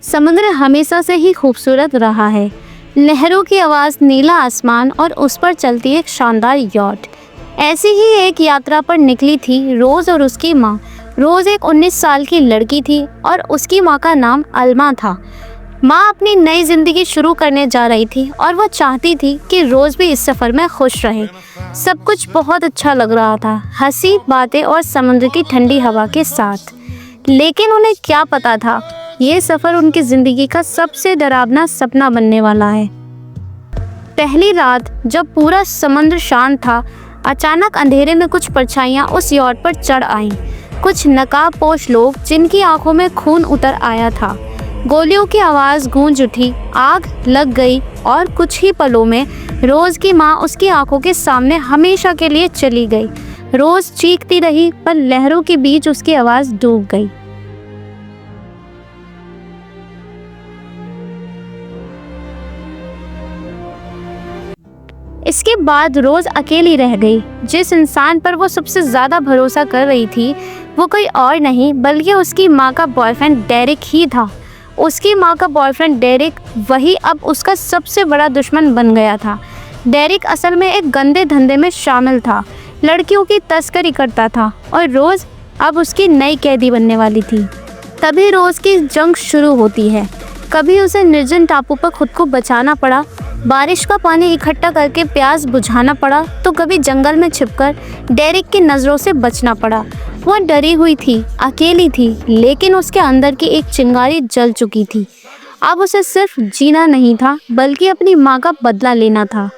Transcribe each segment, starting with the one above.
समुद्र हमेशा से ही खूबसूरत रहा है। लहरों की आवाज़, नीला आसमान और उस पर चलती एक शानदार यॉट। ऐसी ही एक यात्रा पर निकली थी रोज़ और उसकी माँ। रोज़ एक 19 साल की लड़की थी और उसकी माँ का नाम अलमा था। माँ अपनी नई ज़िंदगी शुरू करने जा रही थी और वह चाहती थी कि रोज़ भी इस सफ़र में खुश रहे। सब कुछ बहुत अच्छा लग रहा था, हंसी, बातें और समुद्र की ठंडी हवा के साथ। लेकिन उन्हें क्या पता था, ये सफ़र उनकी ज़िंदगी का सबसे डरावना सपना बनने वाला है। पहली रात जब पूरा समुद्र शांत था, अचानक अंधेरे में कुछ परछाइयाँ उस यॉट पर चढ़ आईं। कुछ नकाबपोश लोग जिनकी आंखों में खून उतर आया था। गोलियों की आवाज़ गूंज उठी, आग लग गई और कुछ ही पलों में रोज़ की माँ उसकी आंखों के सामने हमेशा के लिए चली गई। रोज़ चीखती रही पर लहरों के बीच उसकी आवाज़ डूब गई। इसके बाद रोज़ अकेली रह गई। जिस इंसान पर वो सबसे ज़्यादा भरोसा कर रही थी वो कोई और नहीं बल्कि उसकी माँ का बॉयफ्रेंड डेरिक ही था। उसकी माँ का बॉयफ्रेंड डेरिक वही अब उसका सबसे बड़ा दुश्मन बन गया था। डेरिक असल में एक गंदे धंधे में शामिल था, लड़कियों की तस्करी करता था और रोज़ अब उसकी नई कैदी बनने वाली थी। तभी रोज़ की जंग शुरू होती है। कभी उसे निर्जन टापू पर खुद को बचाना पड़ा, बारिश का पानी इकट्ठा करके प्यास बुझाना पड़ा, तो कभी जंगल में छिपकर डेरिक की नज़रों से बचना पड़ा। वह डरी हुई थी, अकेली थी, लेकिन उसके अंदर की एक चिंगारी जल चुकी थी। अब उसे सिर्फ जीना नहीं था बल्कि अपनी माँ का बदला लेना था।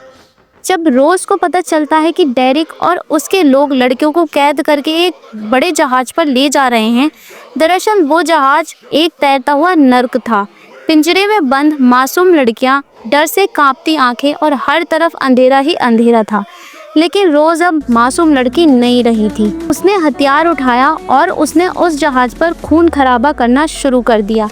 जब रोज़ को पता चलता है कि डेरिक और उसके लोग लड़कियों को कैद करके एक बड़े जहाज पर ले जा रहे हैं, दरअसल वो जहाज एक तैरता हुआ नर्क था। पिंजरे में बंद मासूम लड़कियां, डर से कांपती आंखें और हर तरफ अंधेरा ही अंधेरा था। लेकिन रोज़ अब मासूम लड़की नहीं रही थी। उसने हथियार उठाया और उसने उस जहाज पर खून खराबा करना शुरू कर दिया।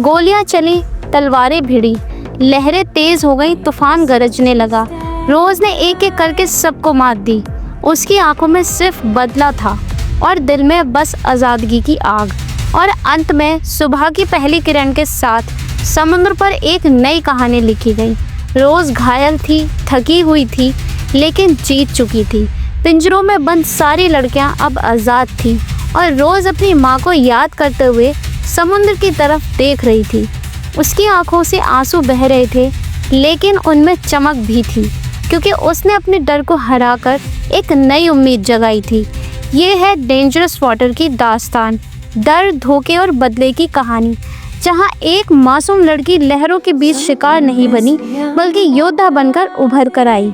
गोलियां चली, तलवारें भिड़ी, लहरें तेज हो गई, तूफान गरजने लगा। रोज़ ने एक एक करके सबको मात दी। उसकी आंखों में सिर्फ बदला था और दिल में बस आज़ादगी की आग। और अंत में सुबह की पहली किरण के साथ समुद्र पर एक नई कहानी लिखी गई। रोज़ घायल थी, थकी हुई थी, लेकिन जीत चुकी थी। पिंजरों में बंद सारी लड़कियां अब आज़ाद थी और रोज़ अपनी माँ को याद करते हुए समुद्र की तरफ देख रही थी। उसकी आंखों से आंसू बह रहे थे, लेकिन उनमें चमक भी थी, क्योंकि उसने अपने डर को हराकर एक नई उम्मीद जगाई थी। ये है डेंजरस वाटर की दास्तान, डर, धोखे और बदले की कहानी, जहाँ एक मासूम लड़की लहरों के बीच शिकार नहीं बनी बल्कि योद्धा बनकर उभर कर आई।